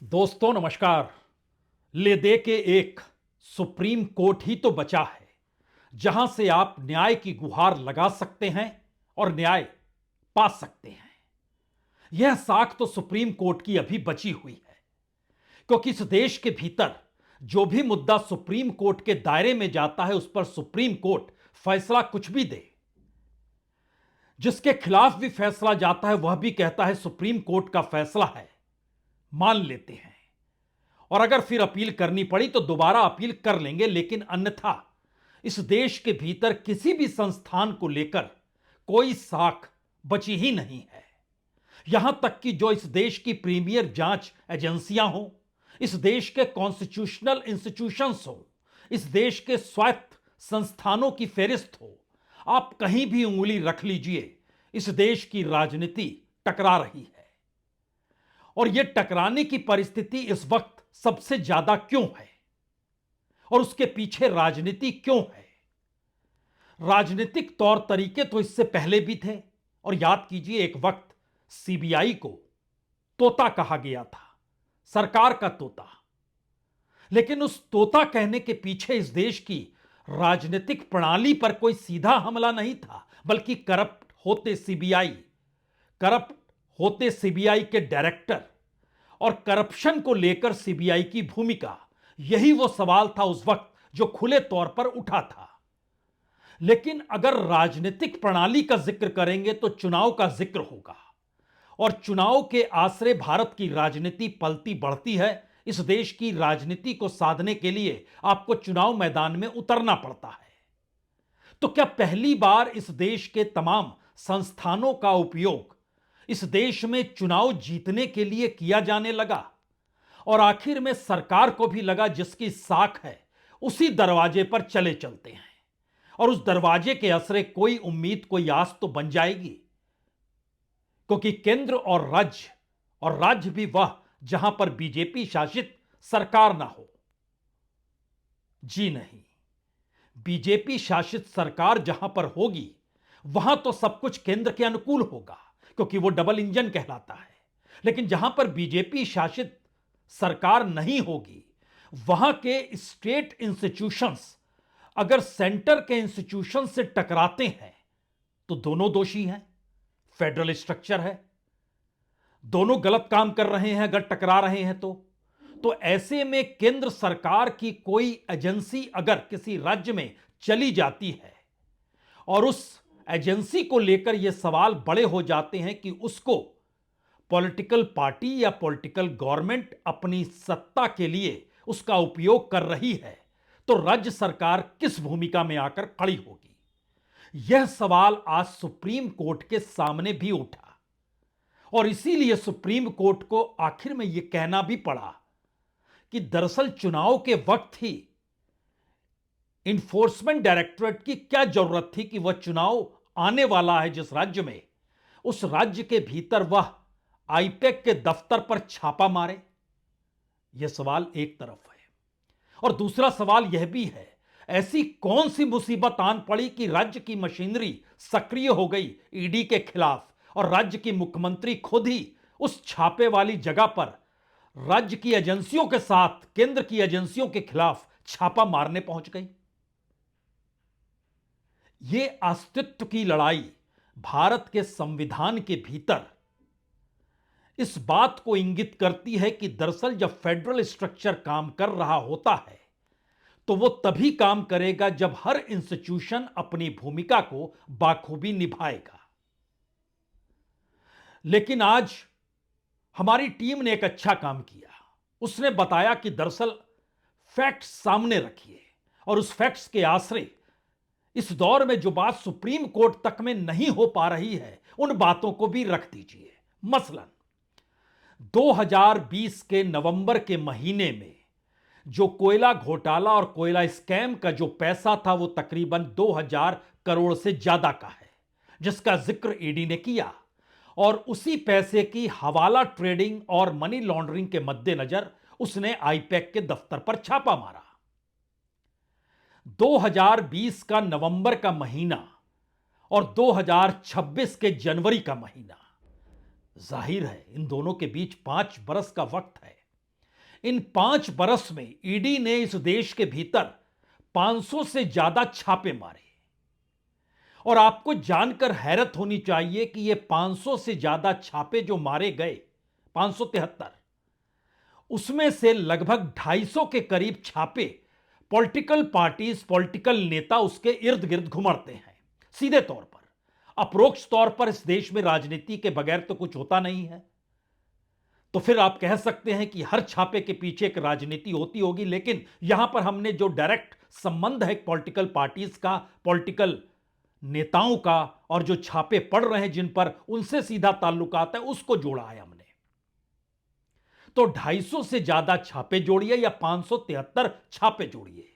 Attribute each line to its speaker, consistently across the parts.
Speaker 1: दोस्तों नमस्कार। ले दे के एक सुप्रीम कोर्ट ही तो बचा है जहां से आप न्याय की गुहार लगा सकते हैं और न्याय पा सकते हैं। यह साख तो सुप्रीम कोर्ट की अभी बची हुई है, क्योंकि इस देश के भीतर जो भी मुद्दा सुप्रीम कोर्ट के दायरे में जाता है उस पर सुप्रीम कोर्ट फैसला कुछ भी दे। जिसके खिलाफ भी फैसला जाता है वह भी कहता है सुप्रीम कोर्ट का फैसला है, मान लेते हैं। और अगर फिर अपील करनी पड़ी तो दोबारा अपील कर लेंगे, लेकिन अन्यथा इस देश के भीतर किसी भी संस्थान को लेकर कोई साख बची ही नहीं है। यहां तक कि जो इस देश की प्रीमियर जांच एजेंसियां हो, इस देश के कॉन्स्टिट्यूशनल इंस्टीट्यूशंस हो, इस देश के स्वायत्त संस्थानों की फेरिस्त हो, आप कहीं भी उंगली रख लीजिए, इस देश की राजनीति टकरा रही है। और यह टकराने की परिस्थिति इस वक्त सबसे ज्यादा क्यों है और उसके पीछे राजनीति क्यों है? राजनीतिक तौर तरीके तो इससे पहले भी थे। और याद कीजिए, एक वक्त सीबीआई को तोता कहा गया था, सरकार का तोता। लेकिन उस तोता कहने के पीछे इस देश की राजनीतिक प्रणाली पर कोई सीधा हमला नहीं था, बल्कि करप्ट होते सीबीआई के डायरेक्टर और करप्शन को लेकर सीबीआई की भूमिका, यही वो सवाल था उस वक्त जो खुले तौर पर उठा था। लेकिन अगर राजनीतिक प्रणाली का जिक्र करेंगे तो चुनाव का जिक्र होगा, और चुनाव के आसरे भारत की राजनीति पलती बढ़ती है। इस देश की राजनीति को साधने के लिए आपको चुनाव मैदान में उतरना पड़ता है। तो क्या पहली बार इस देश के तमाम संस्थानों का उपयोग इस देश में चुनाव जीतने के लिए किया जाने लगा? और आखिर में सरकार को भी लगा जिसकी साख है उसी दरवाजे पर चले चलते हैं, और उस दरवाजे के असरे कोई उम्मीद, कोई आस तो बन जाएगी। क्योंकि केंद्र और राज्य भी वह जहां पर बीजेपी शासित सरकार ना हो। जी नहीं, बीजेपी शासित सरकार जहां पर होगी वहां तो सब कुछ केंद्र के अनुकूल होगा, क्योंकि वो डबल इंजन कहलाता है। लेकिन जहां पर बीजेपी शासित सरकार नहीं होगी, वहां के स्टेट इंस्टीट्यूशंस अगर सेंटर के इंस्टीट्यूशन से टकराते हैं तो दोनों दोषी हैं। फेडरल स्ट्रक्चर है, दोनों गलत काम कर रहे हैं अगर टकरा रहे हैं तो ऐसे में केंद्र सरकार की कोई एजेंसी अगर किसी राज्य में चली जाती है और उस एजेंसी को लेकर यह सवाल बड़े हो जाते हैं कि उसको पॉलिटिकल पार्टी या पॉलिटिकल गवर्नमेंट अपनी सत्ता के लिए उसका उपयोग कर रही है, तो राज्य सरकार किस भूमिका में आकर खड़ी होगी? यह सवाल आज सुप्रीम कोर्ट के सामने भी उठा, और इसीलिए सुप्रीम कोर्ट को आखिर में यह कहना भी पड़ा कि दरअसल चुनाव के वक्त ही इन्फोर्समेंट डायरेक्टोरेट की क्या जरूरत थी कि वह चुनाव आने वाला है जिस राज्य में, उस राज्य के भीतर वह आईपैक के दफ्तर पर छापा मारे। यह सवाल एक तरफ है, और दूसरा सवाल यह भी है, ऐसी कौन सी मुसीबत आन पड़ी कि राज्य की मशीनरी सक्रिय हो गई ईडी के खिलाफ, और राज्य की मुख्यमंत्री खुद ही उस छापे वाली जगह पर राज्य की एजेंसियों के साथ केंद्र की एजेंसियों के खिलाफ छापा मारने पहुंच गई। यह अस्तित्व की लड़ाई भारत के संविधान के भीतर इस बात को इंगित करती है कि दरअसल जब फेडरल स्ट्रक्चर काम कर रहा होता है तो वो तभी काम करेगा जब हर इंस्टीट्यूशन अपनी भूमिका को बाखूबी निभाएगा। लेकिन आज हमारी टीम ने एक अच्छा काम किया। उसने बताया कि दरअसल फैक्ट्स सामने रखिए, और उस फैक्ट्स के आसरे इस दौर में जो बात सुप्रीम कोर्ट तक में नहीं हो पा रही है उन बातों को भी रख दीजिए। मसलन 2020 के नवंबर के महीने में जो कोयला घोटाला और कोयला स्कैम का जो पैसा था वो तकरीबन 2000 करोड़ से ज्यादा का है, जिसका जिक्र ईडी ने किया। और उसी पैसे की हवाला ट्रेडिंग और मनी लॉन्ड्रिंग के मद्देनजर उसने आईपैक के दफ्तर पर छापा मारा। 2020 का नवंबर का महीना और 2026 के जनवरी का महीना, जाहिर है इन दोनों के बीच 5 बरस का वक्त है। इन 5 बरस में ईडी ने इस देश के भीतर 500 से ज्यादा छापे मारे। और आपको जानकर हैरत होनी चाहिए कि ये 500 से ज्यादा छापे जो मारे गए, 573, उसमें से लगभग 250 के करीब छापे पॉलिटिकल पार्टीज, पॉलिटिकल नेता उसके इर्द गिर्द घुमड़ते हैं। सीधे तौर पर, अपरोक्ष तौर पर इस देश में राजनीति के बगैर तो कुछ होता नहीं है। तो फिर आप कह सकते हैं कि हर छापे के पीछे एक राजनीति होती होगी, लेकिन यहां पर हमने जो डायरेक्ट संबंध है पॉलिटिकल पार्टीज का, पॉलिटिकल नेताओं का, और जो छापे पड़ रहे हैं जिन पर उनसे सीधा ताल्लुकात है, उसको जोड़ा है हमने। तो 250 से ज्यादा छापे जोड़िए या 573 छापे जोड़िए,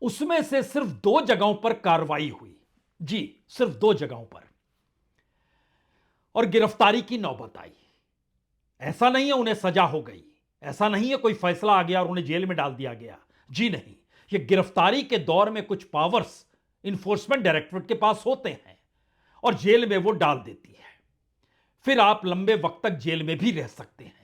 Speaker 1: उसमें से सिर्फ 2 जगहों पर कार्रवाई हुई। जी, सिर्फ 2 जगहों पर, और गिरफ्तारी की नौबत आई। ऐसा नहीं है उन्हें सजा हो गई, ऐसा नहीं है कोई फैसला आ गया और उन्हें जेल में डाल दिया गया। जी नहीं, ये गिरफ्तारी के दौर में कुछ पावर्स इन्फोर्समेंट डायरेक्टरेट के पास होते हैं और जेल में वो डाल देती है। फिर आप लंबे वक्त तक जेल में भी रह सकते हैं।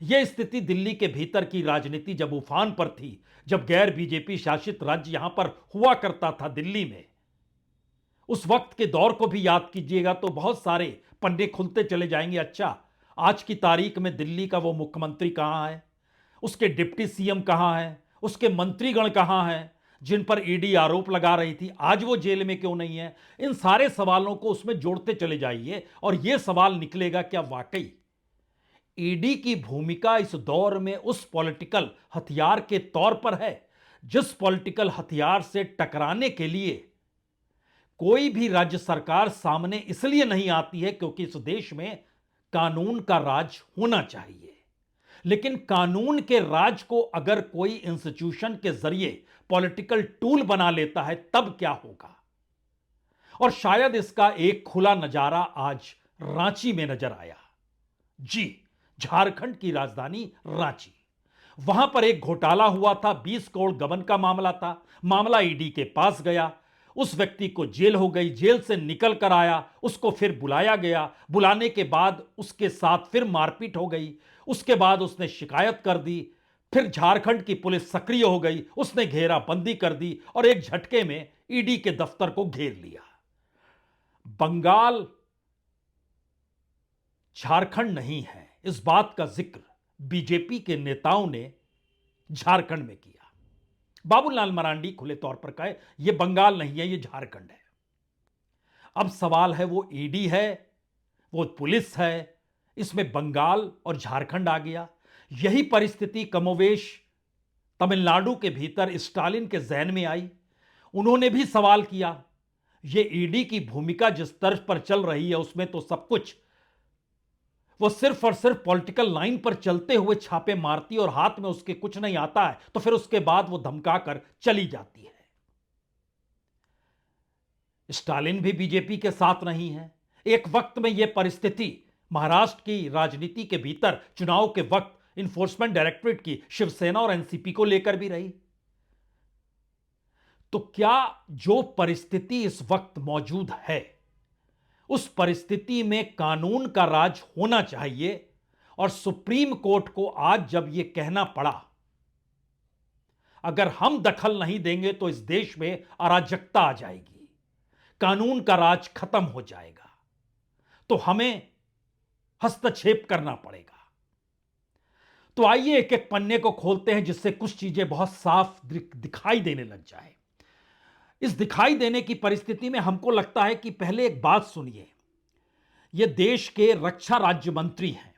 Speaker 1: यह स्थिति दिल्ली के भीतर की राजनीति जब उफान पर थी, जब गैर बीजेपी शासित राज्य यहां पर हुआ करता था दिल्ली में, उस वक्त के दौर को भी याद कीजिएगा तो बहुत सारे पन्ने खुलते चले जाएंगे। अच्छा, आज की तारीख में दिल्ली का वो मुख्यमंत्री कहां है, उसके डिप्टी सीएम कहां है, उसके मंत्रीगण कहां हैं जिन पर ईडी आरोप लगा रही थी, आज वो जेल में क्यों नहीं है? इन सारे सवालों को उसमें जोड़ते चले जाइए और यह सवाल निकलेगा, क्या वाकई ईडी की भूमिका इस दौर में उस पॉलिटिकल हथियार के तौर पर है जिस पॉलिटिकल हथियार से टकराने के लिए कोई भी राज्य सरकार सामने इसलिए नहीं आती है क्योंकि इस देश में कानून का राज होना चाहिए। लेकिन कानून के राज को अगर कोई इंस्टीट्यूशन के जरिए पॉलिटिकल टूल बना लेता है, तब क्या होगा? और शायद इसका एक खुला नजारा आज रांची में नजर आया। जी, झारखंड की राजधानी रांची, वहां पर एक घोटाला हुआ था, 20 करोड़ गबन का मामला था। मामला ईडी के पास गया, उस व्यक्ति को जेल हो गई, जेल से निकल कर आया, उसको फिर बुलाया गया, बुलाने के बाद उसके साथ फिर मारपीट हो गई, उसके बाद उसने शिकायत कर दी, फिर झारखंड की पुलिस सक्रिय हो गई, उसने घेराबंदी कर दी और एक झटके में ईडी के दफ्तर को घेर लिया। बंगाल झारखंड नहीं है, इस बात का जिक्र बीजेपी के नेताओं ने झारखंड में किया। बाबूलाल मरांडी खुले तौर पर कहे यह बंगाल नहीं है, यह झारखंड है। अब सवाल है, वो ईडी है, वो पुलिस है, इसमें बंगाल और झारखंड आ गया। यही परिस्थिति कमोवेश तमिलनाडु के भीतर स्टालिन के ज़हन में आई। उन्होंने भी सवाल किया, यह ईडी की भूमिका जिस तर्ज पर चल रही है उसमें तो सब कुछ वो सिर्फ और सिर्फ पॉलिटिकल लाइन पर चलते हुए छापे मारती और हाथ में उसके कुछ नहीं आता है, तो फिर उसके बाद वो धमकाकर चली जाती है। स्टालिन भी बीजेपी के साथ नहीं है। एक वक्त में यह परिस्थिति महाराष्ट्र की राजनीति के भीतर चुनाव के वक्त इन्फोर्समेंट डायरेक्टरेट की शिवसेना और एनसीपी को लेकर भी रही। तो क्या जो परिस्थिति इस वक्त मौजूद है, उस परिस्थिति में कानून का राज होना चाहिए? और सुप्रीम कोर्ट को आज जब यह कहना पड़ा, अगर हम दखल नहीं देंगे तो इस देश में अराजकता आ जाएगी, कानून का राज खत्म हो जाएगा, तो हमें हस्तक्षेप करना पड़ेगा। तो आइए एक एक पन्ने को खोलते हैं जिससे कुछ चीजें बहुत साफ दिखाई देने लग जाए। इस दिखाई देने की परिस्थिति में हमको लगता है कि पहले एक बात सुनिए। यह देश के रक्षा राज्य मंत्री हैं,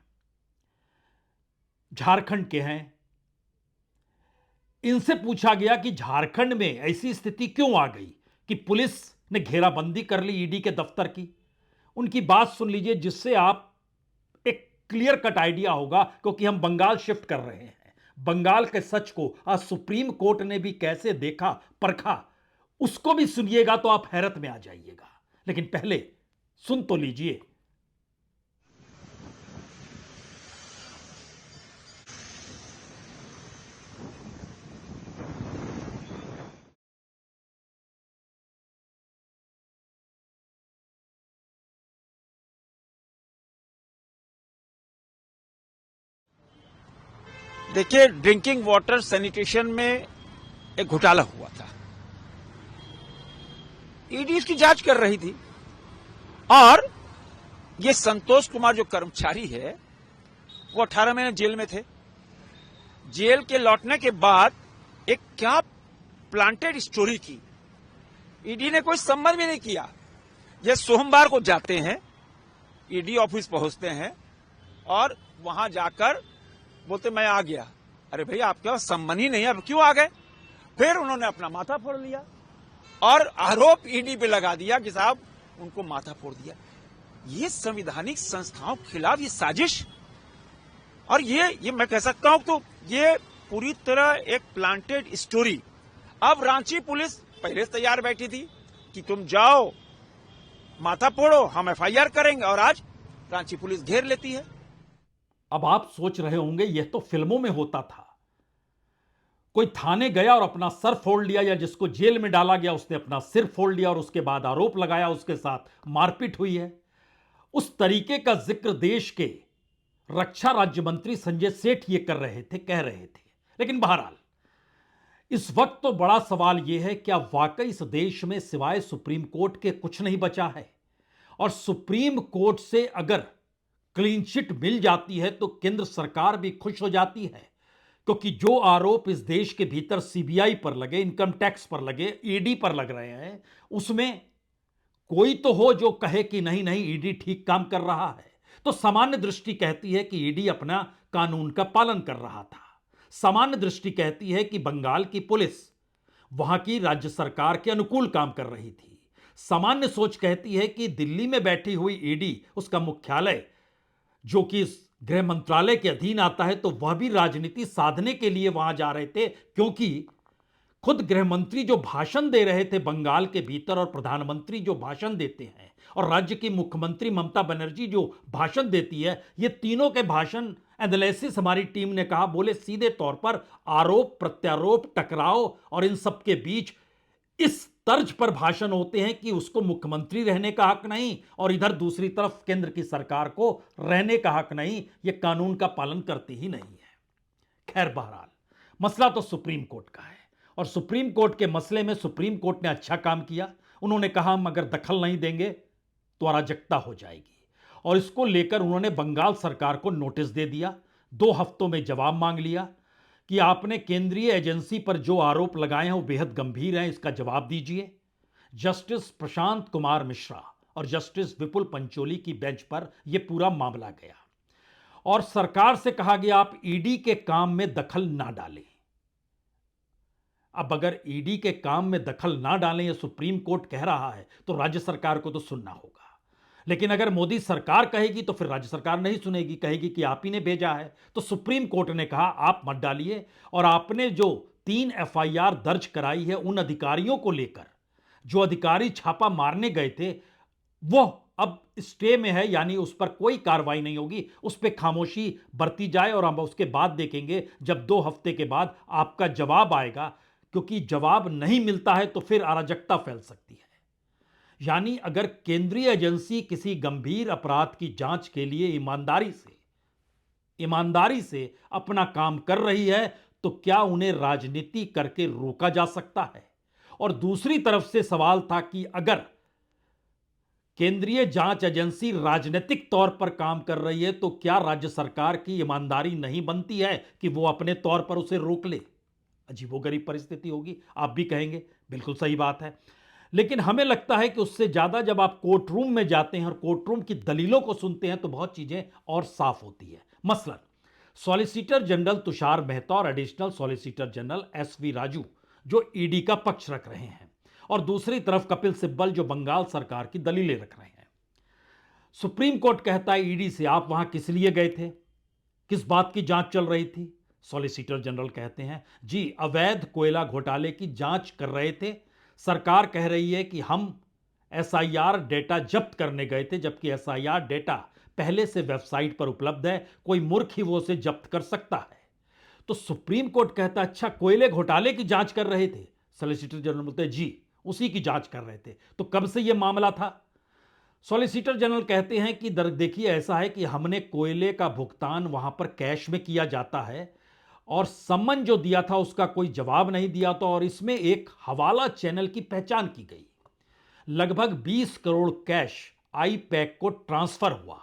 Speaker 1: झारखंड के हैं। इनसे पूछा गया कि झारखंड में ऐसी स्थिति क्यों आ गई कि पुलिस ने घेराबंदी कर ली ईडी के दफ्तर की। उनकी बात सुन लीजिए जिससे आप एक क्लियर कट आइडिया होगा, क्योंकि हम बंगाल शिफ्ट कर रहे हैं। बंगाल के सच को आज सुप्रीम कोर्ट ने भी कैसे देखा, परखा, उसको भी सुनिएगा तो आप हैरत में आ जाइएगा। लेकिन पहले सुन तो लीजिए।
Speaker 2: देखिए, ड्रिंकिंग वाटर सैनिटेशन में एक घोटाला हुआ था। ईडी इसकी जांच कर रही थी और ये संतोष कुमार जो कर्मचारी है वो 18 महीने जेल में थे। जेल के लौटने के बाद एक क्या प्लांटेड स्टोरी की, ईडी ने कोई संबंध भी नहीं किया। ये सोमवार को जाते हैं, ईडी ऑफिस पहुंचते हैं और वहां जाकर बोलते मैं आ गया। अरे भैया, आपके पास संबंध ही नहीं है, अब क्यों आ गए? फिर उन्होंने अपना माथा फोड़ लिया और आरोप ईडी पे लगा दिया कि साहब उनको माथा फोड़ दिया। ये संवैधानिक संस्थाओं के खिलाफ ये साजिश, और ये मैं कह सकता हूं तो ये पूरी तरह एक प्लांटेड स्टोरी। अब रांची पुलिस पहले से तैयार बैठी थी कि तुम जाओ माथा फोड़ो, हम एफआईआर करेंगे, और आज रांची पुलिस घेर लेती है।
Speaker 1: अब आप सोच रहे होंगे यह तो फिल्मों में होता था, कोई थाने गया और अपना सर फोड़ लिया, या जिसको जेल में डाला गया उसने अपना सिर फोड़ लिया और उसके बाद आरोप लगाया, उसके साथ मारपीट हुई है। उस तरीके का जिक्र देश के रक्षा राज्य मंत्री संजय सेठ ये कर रहे थे, कह रहे थे। लेकिन बहरहाल इस वक्त तो बड़ा सवाल यह है, क्या वाकई इस देश में सिवाय सुप्रीम कोर्ट के कुछ नहीं बचा है? और सुप्रीम कोर्ट से अगर क्लीन चिट मिल जाती है तो केंद्र सरकार भी खुश हो जाती है, क्योंकि जो आरोप इस देश के भीतर सीबीआई पर लगे, इनकम टैक्स पर लगे, ईडी पर लग रहे हैं, उसमें कोई तो हो जो कहे कि नहीं नहीं, ईडी ठीक काम कर रहा है। तो सामान्य दृष्टि कहती है कि ईडी अपना कानून का पालन कर रहा था। सामान्य दृष्टि कहती है कि बंगाल की पुलिस वहां की राज्य सरकार के अनुकूल काम कर रही थी। सामान्य सोच कहती है कि दिल्ली में बैठी हुई ईडी, उसका मुख्यालय जो कि गृह मंत्रालय के अधीन आता है, तो वह भी राजनीति साधने के लिए वहां जा रहे थे, क्योंकि खुद गृह मंत्री जो भाषण दे रहे थे बंगाल के भीतर, और प्रधानमंत्री जो भाषण देते हैं, और राज्य की मुख्यमंत्री ममता बनर्जी जो भाषण देती है, ये तीनों के भाषण एनालिसिस हमारी टीम ने कहा, बोले सीधे तौर पर आरोप प्रत्यारोप, टकराव और इन सब के बीच इस तर्ज पर भाषण होते हैं कि उसको मुख्यमंत्री रहने का हक नहीं और इधर दूसरी तरफ केंद्र की सरकार को रहने का हक नहीं। यह कानून का पालन करती ही नहीं है। खैर बहरहाल मसला तो सुप्रीम कोर्ट का है, और सुप्रीम कोर्ट के मसले में सुप्रीम कोर्ट ने अच्छा काम किया। उन्होंने कहा हम अगर दखल नहीं देंगे तो अराजकता हो जाएगी, और इसको लेकर उन्होंने बंगाल सरकार को नोटिस दे दिया। 2 हफ्तों में जवाब मांग लिया कि आपने केंद्रीय एजेंसी पर जो आरोप लगाए हैं वो बेहद गंभीर हैं, इसका जवाब दीजिए। जस्टिस प्रशांत कुमार मिश्रा और जस्टिस विपुल पंचोली की बेंच पर यह पूरा मामला गया, और सरकार से कहा गया आप ईडी के काम में दखल ना डालें। अब अगर ईडी के काम में दखल ना डालें, यह सुप्रीम कोर्ट कह रहा है, तो राज्य सरकार को तो सुनना होगा। लेकिन अगर मोदी सरकार कहेगी तो फिर राज्य सरकार नहीं सुनेगी, कहेगी कि आप ही ने भेजा है। तो सुप्रीम कोर्ट ने कहा आप मत डालिए, और आपने जो 3 एफआईआर दर्ज कराई है उन अधिकारियों को लेकर, जो अधिकारी छापा मारने गए थे, वो अब स्टे में है, यानी उस पर कोई कार्रवाई नहीं होगी, उस पर खामोशी बरती जाए, और हम उसके बाद देखेंगे जब 2 हफ्ते के बाद आपका जवाब आएगा, क्योंकि जवाब नहीं मिलता है तो फिर अराजकता फैल सकती है। यानी अगर केंद्रीय एजेंसी किसी गंभीर अपराध की जांच के लिए ईमानदारी से अपना काम कर रही है, तो क्या उन्हें राजनीति करके रोका जा सकता है? और दूसरी तरफ से सवाल था कि अगर केंद्रीय जांच एजेंसी राजनीतिक तौर पर काम कर रही है, तो क्या राज्य सरकार की ईमानदारी नहीं बनती है कि वो अपने तौर पर उसे रोक ले? अजीबोगरीब परिस्थिति होगी, आप भी कहेंगे बिल्कुल सही बात है। लेकिन हमें लगता है कि उससे ज्यादा जब आप कोर्ट रूम में जाते हैं और कोर्ट रूम की दलीलों को सुनते हैं तो बहुत चीजें और साफ होती है। मसलन सॉलिसिटर जनरल तुषार मेहता और additional solicitor general SV Raju जो ईडी का पक्ष रख रहे हैं, और दूसरी तरफ कपिल सिब्बल जो बंगाल सरकार की दलीलें रख रहे हैं। सुप्रीम कोर्ट कहता है ईडी से आप वहां किस लिए गए थे, किस बात की जांच चल रही थी? सॉलिसिटर जनरल कहते हैं जी अवैध कोयला घोटाले की जांच कर रहे थे। सरकार कह रही है कि हम एसआईआर डेटा जब्त करने गए थे, जबकि एसआईआर डेटा पहले से वेबसाइट पर उपलब्ध है, कोई मूर्ख ही वो उसे जब्त कर सकता है। तो सुप्रीम कोर्ट कहता अच्छा कोयले घोटाले की जांच कर रहे थे? सॉलिसिटर जनरल बोलते जी उसी की जांच कर रहे थे। तो कब से यह मामला था? सॉलिसिटर जनरल कहते हैं कि देखिए ऐसा है कि हमने कोयले का भुगतान वहां पर कैश में किया जाता है, और सम्मन जो दिया था उसका कोई जवाब नहीं दिया था और इसमें एक हवाला चैनल की पहचान की गई। लगभग 20 करोड़ कैश आईपैक को ट्रांसफर हुआ।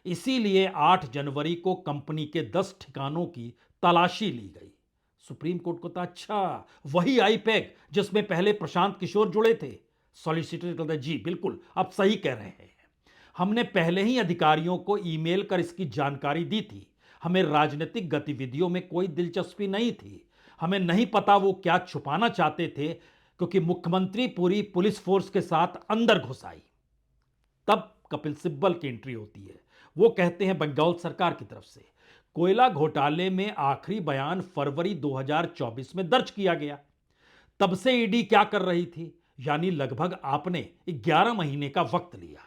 Speaker 1: इसीलिए 8 जनवरी को कंपनी के 10 ठिकानों की तलाशी ली गई। सुप्रीम कोर्ट को था अच्छा वही आईपैक जिसमें पहले प्रशांत किशोर जुड़े थे। सॉलिसिटर कहता है जी बिल्कुल आप सही कह रहे हैं, हमने पहले ही अधिकारियों को ईमेल कर इसकी जानकारी दी थी। हमें राजनीतिक गतिविधियों में कोई दिलचस्पी नहीं थी, हमें नहीं पता वो क्या छुपाना चाहते थे, क्योंकि मुख्यमंत्री पूरी पुलिस फोर्स के साथ अंदर घुस आई। तब कपिल सिब्बल की एंट्री होती है। वो कहते हैं बंगाल सरकार की तरफ से कोयला घोटाले में आखिरी बयान फरवरी 2024 में दर्ज किया गया। तब से ईडी क्या कर रही थी, यानी लगभग आपने 11 महीने का वक्त लिया।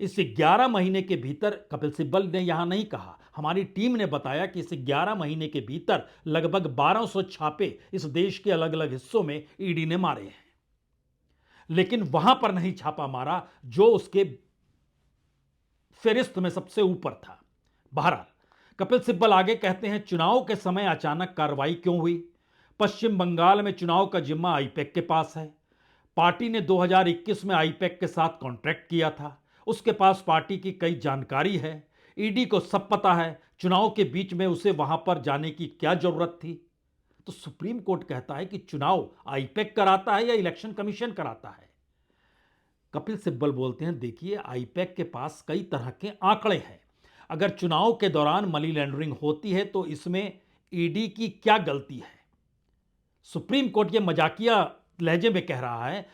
Speaker 1: इस 11 महीने के भीतर कपिल सिब्बल ने यहां नहीं कहा, हमारी टीम ने बताया कि इस 11 महीने के भीतर लगभग 1200 छापे इस देश के अलग अलग हिस्सों में ईडी ने मारे हैं, लेकिन वहां पर नहीं छापा मारा जो उसके फेरिस्त में सबसे ऊपर था। बहरहाल कपिल सिब्बल आगे कहते हैं चुनाव के समय अचानक कार्रवाई क्यों हुई। पश्चिम बंगाल में चुनाव का जिम्मा आईपैक के पास है। पार्टी ने 2021 में आईपैक के साथ कॉन्ट्रैक्ट किया था, उसके पास पार्टी की कई जानकारी है। ईडी को सब पता है, चुनाव के बीच में उसे वहां पर जाने की क्या जरूरत थी। तो सुप्रीम कोर्ट कहता है कि चुनाव आईपैक कराता है या इलेक्शन कमीशन कराता है। कपिल सिब्बल बोलते हैं देखिए आईपैक के पास कई तरह के आंकड़े हैं, अगर चुनाव के दौरान मनी लॉन्ड्रिंग होती है तो इसमें ईडी की क्या गलती है। सुप्रीम कोर्ट ये मजाकिया लहजे में कह रहा है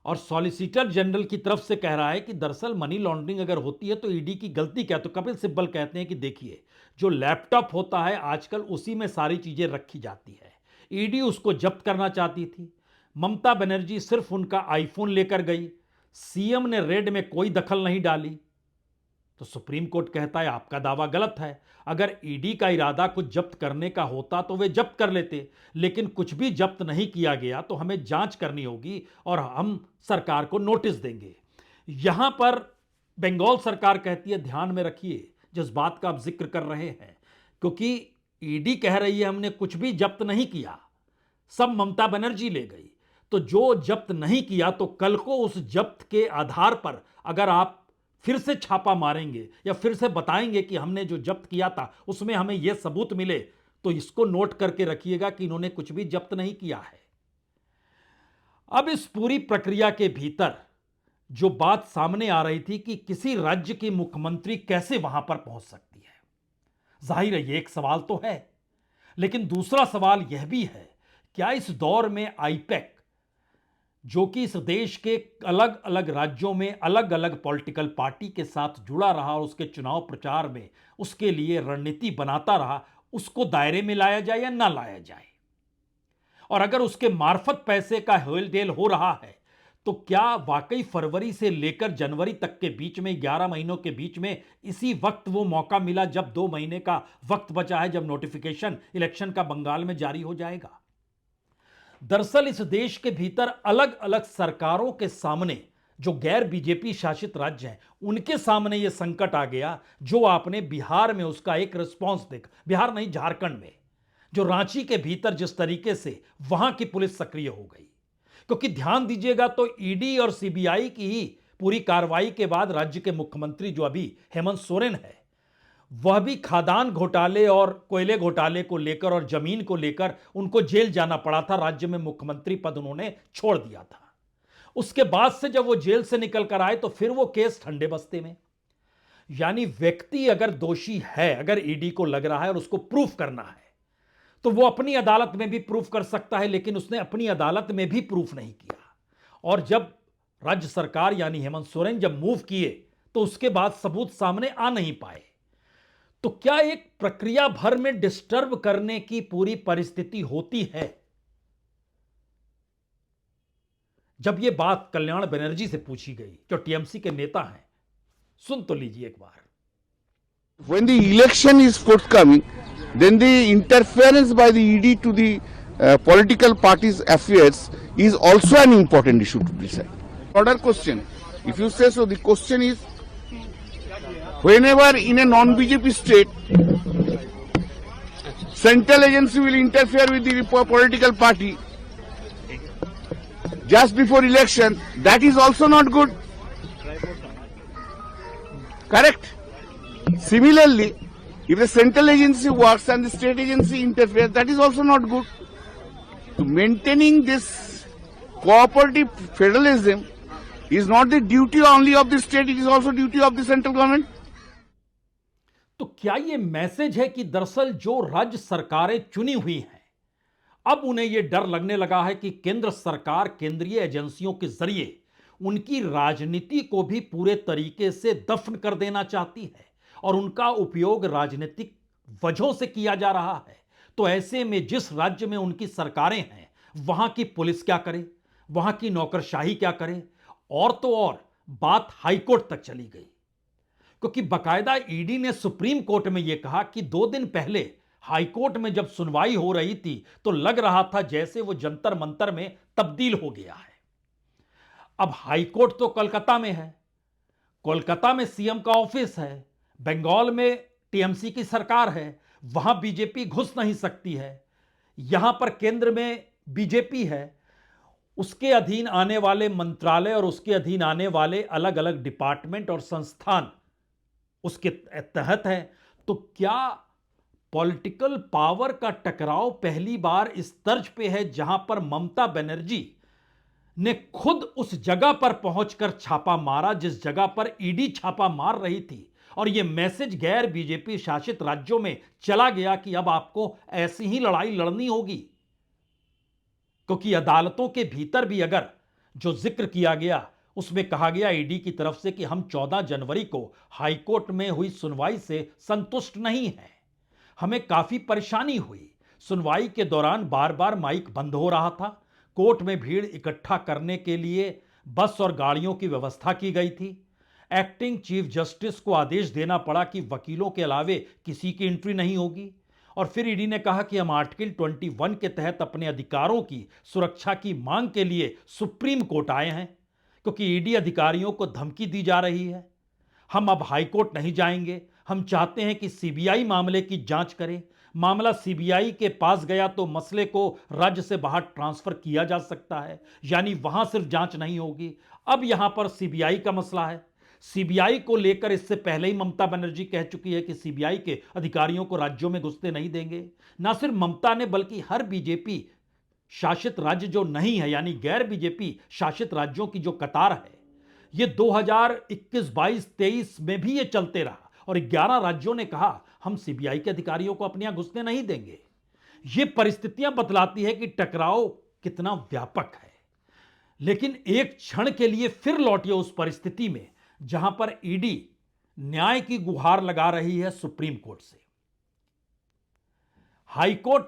Speaker 1: और सॉलिसिटर जनरल की तरफ से कह रहा है कि दरअसल मनी लॉन्ड्रिंग अगर होती है तो ईडी की गलती क्या। तो कपिल सिब्बल कहते हैं कि देखिए जो लैपटॉप होता है आजकल उसी में सारी चीजें रखी जाती है, ईडी उसको जब्त करना चाहती थी। ममता बनर्जी सिर्फ उनका आईफोन लेकर गई, सीएम ने रेड में कोई दखल नहीं डाली। तो सुप्रीम कोर्ट कहता है आपका दावा गलत है, अगर ईडी का इरादा कुछ जब्त करने का होता तो वे जब्त कर लेते, लेकिन कुछ भी जब्त नहीं किया गया तो हमें जांच करनी होगी और हम सरकार को नोटिस देंगे। यहां पर बंगाल सरकार कहती है ध्यान में रखिए जिस बात का आप जिक्र कर रहे हैं, क्योंकि ईडी कह रही है हमने कुछ भी जब्त नहीं किया, सब ममता बनर्जी ले गई। तो जो जब्त नहीं किया तो कल को उस जब्त के आधार पर अगर आप फिर से छापा मारेंगे या फिर से बताएंगे कि हमने जो जब्त किया था उसमें हमें यह सबूत मिले, तो इसको नोट करके रखिएगा कि इन्होंने कुछ भी जब्त नहीं किया है। अब इस पूरी प्रक्रिया के भीतर जो बात सामने आ रही थी कि किसी राज्य की मुख्यमंत्री कैसे वहां पर पहुंच सकती है, जाहिर है यह एक सवाल तो है, लेकिन दूसरा सवाल यह भी है क्या इस दौर में आईपैक जो कि इस देश के अलग अलग राज्यों में अलग अलग पॉलिटिकल पार्टी के साथ जुड़ा रहा और उसके चुनाव प्रचार में उसके लिए रणनीति बनाता रहा, उसको दायरे में लाया जाए या ना लाया जाए। और अगर उसके मार्फत पैसे का हेलटेल हो रहा है तो क्या वाकई फरवरी से लेकर जनवरी तक के बीच में 11 महीनों के बीच में इसी वक्त वो मौका मिला जब 2 महीने का वक्त बचा है, जब नोटिफिकेशन इलेक्शन का बंगाल में जारी हो जाएगा। दरअसल इस देश के भीतर अलग अलग सरकारों के सामने जो गैर बीजेपी शासित राज्य हैं उनके सामने यह संकट आ गया जो आपने बिहार में उसका एक रिस्पांस देखा, बिहार नहीं झारखंड में, जो रांची के भीतर जिस तरीके से वहां की पुलिस सक्रिय हो गई। क्योंकि ध्यान दीजिएगा तो ईडी और सीबीआई की ही पूरी कार्रवाई के बाद राज्य के मुख्यमंत्री जो अभी हेमंत सोरेन है वह भी खादान घोटाले और कोयले घोटाले को लेकर और जमीन को लेकर उनको जेल जाना पड़ा था। राज्य में मुख्यमंत्री पद उन्होंने छोड़ दिया था। उसके बाद से जब वो जेल से निकल कर आए तो फिर वो केस ठंडे बस्ते में। यानी व्यक्ति अगर दोषी है, अगर ईडी को लग रहा है और उसको प्रूफ करना है तो वो अपनी अदालत में भी प्रूफ कर सकता है, लेकिन उसने अपनी अदालत में भी प्रूफ नहीं किया। और जब राज्य सरकार यानी हेमंत सोरेन जब मूव किए तो उसके बाद सबूत सामने आ नहीं पाए। तो क्या एक प्रक्रिया भर में डिस्टर्ब करने की पूरी परिस्थिति होती है? जब यह बात कल्याण बनर्जी से पूछी गई जो टीएमसी के नेता हैं, सुन तो लीजिए एक बार।
Speaker 3: When the election is forthcoming, then the interference by the ED to the political parties' affairs is also an important issue to decide. Order question. If you say so, the question is, whenever in a non-BJP state, Central agency will interfere with the political party just before election. That is also not good. Correct? Similarly, if the central agency works and the state agency interferes, that is also not good. So maintaining this cooperative federalism is not the duty only of the state, it is also duty of the central government.
Speaker 1: तो क्या यह message है कि दरअसल जो राज्य सरकारें चुनी हुई हैं, अब उन्हें यह डर लगने लगा है कि केंद्र सरकार केंद्रीय एजेंसियों के जरिए उनकी राजनीति को भी पूरे तरीके से दफन कर देना चाहती है और उनका उपयोग राजनीतिक वजहों से किया जा रहा है? तो ऐसे में जिस राज्य में उनकी सरकारें हैं, वहां की पुलिस क्या करे, वहां की नौकरशाही क्या करे, और तो और बात हाईकोर्ट तक चली गई, क्योंकि बकायदा ईडी ने सुप्रीम कोर्ट में यह कहा कि 2 दिन पहले हाईकोर्ट में जब सुनवाई हो रही थी तो लग रहा था जैसे वो जंतर मंतर में तब्दील हो गया है। अब हाईकोर्ट तो कोलकाता में है, कोलकाता में सीएम का ऑफिस है, बंगाल में टीएमसी की सरकार है, वहां बीजेपी घुस नहीं सकती है, यहां पर केंद्र में बीजेपी है, उसके अधीन आने वाले मंत्रालय और उसके अधीन आने वाले अलग अलग डिपार्टमेंट और संस्थान उसके तहत है। तो क्या पॉलिटिकल पावर का टकराव पहली बार इस तर्ज पे है जहां पर ममता बनर्जी ने खुद उस जगह पर पहुंचकर छापा मारा जिस जगह पर ईडी छापा मार रही थी, और यह मैसेज गैर बीजेपी शासित राज्यों में चला गया कि अब आपको ऐसी ही लड़ाई लड़नी होगी? क्योंकि अदालतों के भीतर भी अगर जो जिक्र किया गया उसमें कहा गया ईडी की तरफ से कि हम 14 जनवरी को हाईकोर्ट में हुई सुनवाई से संतुष्ट नहीं हैं, हमें काफी परेशानी हुई, सुनवाई के दौरान बार बार माइक बंद हो रहा था, कोर्ट में भीड़ इकट्ठा करने के लिए बस और गाड़ियों की व्यवस्था की गई थी, एक्टिंग चीफ जस्टिस को आदेश देना पड़ा कि वकीलों के अलावे किसी की एंट्री नहीं होगी, और फिर ईडी ने कहा कि हम आर्टिकल 21 के तहत अपने अधिकारों की सुरक्षा की मांग के लिए सुप्रीम कोर्ट आए हैं, क्योंकि ईडी अधिकारियों को धमकी दी जा रही है, हम अब हाईकोर्ट नहीं जाएंगे, हम चाहते हैं कि सीबीआई मामले की जांच करे, मामला सीबीआई के पास गया तो मसले को राज्य से बाहर ट्रांसफर किया जा सकता है, यानी वहां सिर्फ जांच नहीं होगी। अब यहां पर सीबीआई का मसला है, सीबीआई को लेकर इससे पहले ही ममता बनर्जी कह चुकी है कि सीबीआई के अधिकारियों को राज्यों में घुसते नहीं देंगे। ना सिर्फ ममता ने बल्कि हर बीजेपी शासित राज्य जो नहीं है, यानी गैर बीजेपी शासित राज्यों की जो कतार है, ये 2021, 22, 23 में भी ये चलते रहा और 11 राज्यों ने कहा हम सीबीआई के अधिकारियों को अपने यहां घुसने नहीं देंगे। ये परिस्थितियां बतलाती है कि टकराव कितना व्यापक है। लेकिन एक क्षण के लिए फिर लौटिए उस परिस्थिति में जहां पर ईडी न्याय की गुहार लगा रही है सुप्रीम कोर्ट से। हाईकोर्ट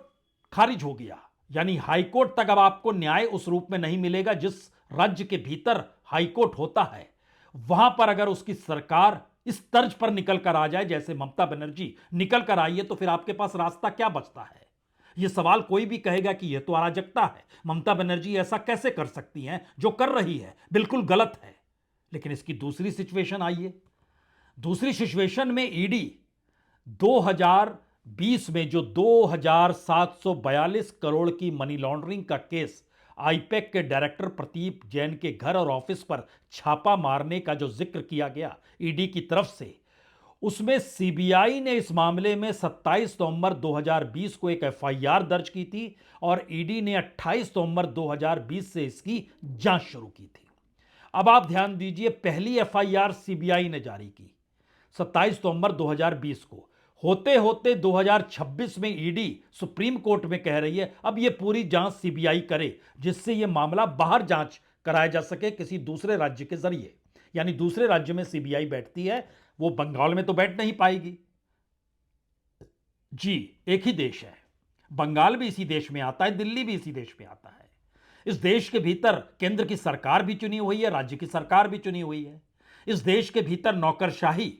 Speaker 1: खारिज हो गया, यानी हाईकोर्ट तक अब आपको न्याय उस रूप में नहीं मिलेगा जिस राज्य के भीतर हाईकोर्ट होता है। वहां पर अगर उसकी सरकार इस तर्ज पर निकल कर आ जाए जैसे ममता बनर्जी निकल कर आई है, तो फिर आपके पास रास्ता क्या बचता है? यह सवाल कोई भी कहेगा कि यह तो अराजकता है, ममता बनर्जी ऐसा कैसे कर सकती हैं, जो कर रही है बिल्कुल गलत है। लेकिन इसकी दूसरी सिचुएशन आइए। दूसरी सिचुएशन में ईडी 2020 में जो 2742 करोड़ की मनी लॉन्ड्रिंग का केस आईपैक के डायरेक्टर प्रदीप जैन के घर और ऑफिस पर छापा मारने का जो जिक्र किया गया ईडी की तरफ से, उसमें सीबीआई ने इस मामले में 27 नवंबर 2020 को एक एफआईआर दर्ज की थी और ईडी ने 28 नवंबर 2020 से इसकी जांच शुरू की थी। अब आप ध्यान दीजिए, पहली एफआईआर सीबीआई ने जारी की 27 नवंबर 2020 को, होते होते 2026 में ईडी सुप्रीम कोर्ट में कह रही है अब यह पूरी जांच सीबीआई करे, जिससे यह मामला बाहर जांच कराया जा सके किसी दूसरे राज्य के जरिए। यानी दूसरे राज्य में सीबीआई बैठती है, वो बंगाल में तो बैठ नहीं पाएगी। जी, एक ही देश है, बंगाल भी इसी देश में आता है, दिल्ली भी इसी देश में आता है। इस देश के भीतर केंद्र की सरकार भी चुनी हुई है, राज्य की सरकार भी चुनी हुई है। इस देश के भीतर नौकरशाही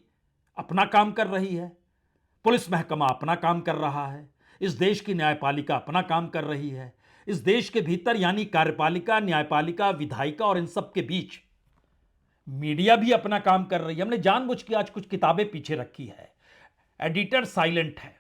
Speaker 1: अपना काम कर रही है, पुलिस महकमा अपना काम कर रहा है, इस देश की न्यायपालिका अपना काम कर रही है। इस देश के भीतर यानी कार्यपालिका, न्यायपालिका, विधायिका और इन सब के बीच मीडिया भी अपना काम कर रही है। हमने जानबूझ के आज कुछ किताबें पीछे रखी है, एडिटर साइलेंट है,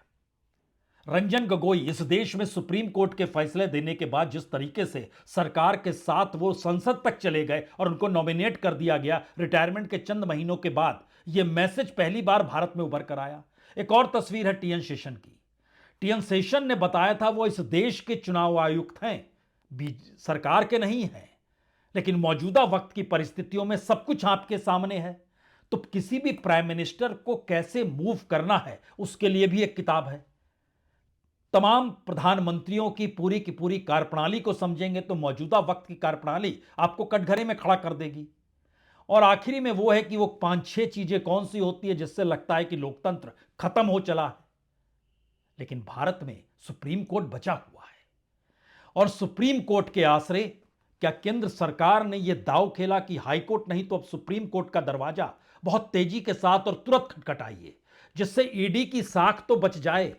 Speaker 1: रंजन गोगोई इस देश में सुप्रीम कोर्ट के फैसले देने के बाद जिस तरीके से सरकार के साथ वो संसद तक चले गए और उनको नॉमिनेट कर दिया गया रिटायरमेंट के चंद महीनों के बाद, ये मैसेज पहली बार भारत में उभर कर आया। एक और तस्वीर है टीएन शेषन की। टीएन शेषन ने बताया था वो इस देश के चुनाव आयुक्त हैं, सरकार के नहीं हैं, लेकिन मौजूदा वक्त की परिस्थितियों में सब कुछ आपके सामने है। तो किसी भी प्राइम मिनिस्टर को कैसे मूव करना है उसके लिए भी एक किताब है। तमाम प्रधानमंत्रियों की पूरी कार्यप्रणाली को समझेंगे तो मौजूदा वक्त की कार्यप्रणाली आपको कटघरे में खड़ा कर देगी। और आखिरी में वो है कि वो 5-6 चीजें कौन सी होती है जिससे लगता है कि लोकतंत्र खत्म हो चला है। लेकिन भारत में सुप्रीम कोर्ट बचा हुआ है और सुप्रीम कोर्ट के आसरे क्या केंद्र सरकार ने यह दांव खेला कि हाई कोर्ट नहीं तो अब सुप्रीम कोर्ट का दरवाजा बहुत तेजी के साथ और तुरंत खटखटाइए, जिससे ईडी की साख तो बच जाए,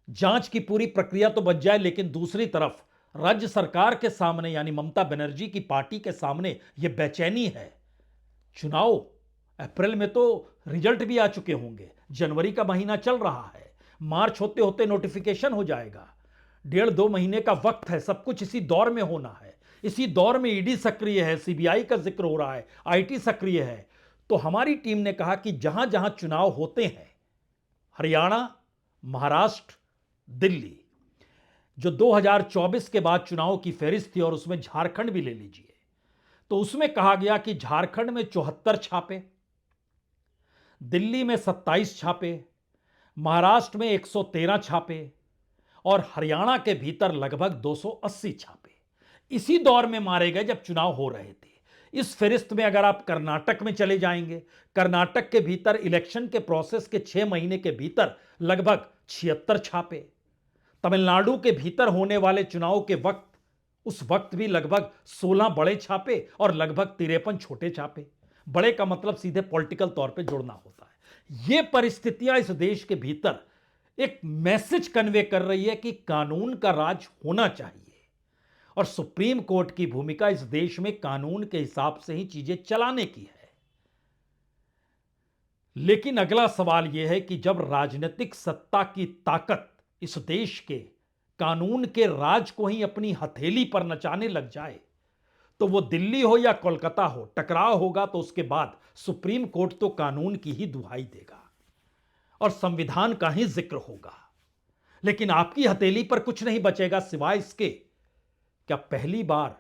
Speaker 1: जांच की पूरी प्रक्रिया तो बच जाए, लेकिन दूसरी तरफ राज्य सरकार के सामने यानी ममता बनर्जी की पार्टी के सामने यह बेचैनी है। चुनाव अप्रैल में तो रिजल्ट भी आ चुके होंगे, जनवरी का महीना चल रहा है, मार्च होते होते नोटिफिकेशन हो जाएगा, 1.5-2 महीने का वक्त है, सब कुछ इसी दौर में होना है। इसी दौर में ईडी सक्रिय है, सीबीआई का जिक्र हो रहा है, आईटी सक्रिय है। तो हमारी टीम ने कहा कि जहां जहां चुनाव होते हैं, हरियाणा, महाराष्ट्र, दिल्ली, जो 2024 के बाद चुनाव की फहरिस्त थी और उसमें झारखंड भी ले लीजिए, तो उसमें कहा गया कि झारखंड में 74 छापे, दिल्ली में 27 छापे, महाराष्ट्र में 113 छापे और हरियाणा के भीतर लगभग 280 छापे इसी दौर में मारे गए जब चुनाव हो रहे थे। इस फहरिस्त में अगर आप कर्नाटक में चले जाएंगे, कर्नाटक के भीतर इलेक्शन के प्रोसेस के 6 महीने के भीतर लगभग 76 छापे, तमिलनाडु के भीतर होने वाले चुनाव के वक्त उस वक्त भी लगभग 16 बड़े छापे और लगभग 53 छोटे छापे। बड़े का मतलब सीधे पॉलिटिकल तौर पे जोड़ना होता है। ये परिस्थितियां इस देश के भीतर एक मैसेज कन्वे कर रही है कि कानून का राज होना चाहिए और सुप्रीम कोर्ट की भूमिका इस देश में कानून के हिसाब से ही चीजें चलाने की है। लेकिन अगला सवाल यह है कि जब राजनीतिक सत्ता की ताकत इस देश के कानून के राज को ही अपनी हथेली पर नचाने लग जाए, तो वो दिल्ली हो या कोलकाता हो, टकराव होगा तो उसके बाद सुप्रीम कोर्ट तो कानून की ही दुहाई देगा और संविधान का ही जिक्र होगा। लेकिन आपकी हथेली पर कुछ नहीं बचेगा सिवाय इसके क्या पहली बार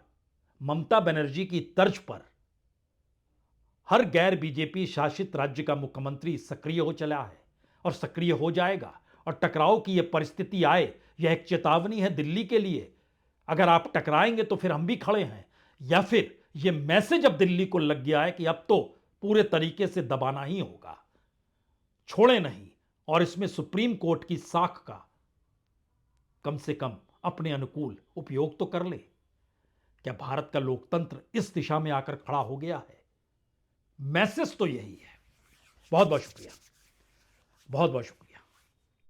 Speaker 1: ममता बनर्जी की तर्ज पर हर गैर बीजेपी शासित राज्य का मुख्यमंत्री सक्रिय हो चला है और सक्रिय हो जाएगा। और टकराव की यह परिस्थिति आए, यह एक चेतावनी है दिल्ली के लिए, अगर आप टकराएंगे तो फिर हम भी खड़े हैं, या फिर यह मैसेज अब दिल्ली को लग गया है कि अब तो पूरे तरीके से दबाना ही होगा, छोड़े नहीं, और इसमें सुप्रीम कोर्ट की साख का कम से कम अपने अनुकूल उपयोग तो कर ले। क्या भारत का लोकतंत्र इस दिशा में आकर खड़ा हो गया है? मैसेज तो यही है। बहुत बहुत शुक्रिया, बहुत बहुत शुक्रिया।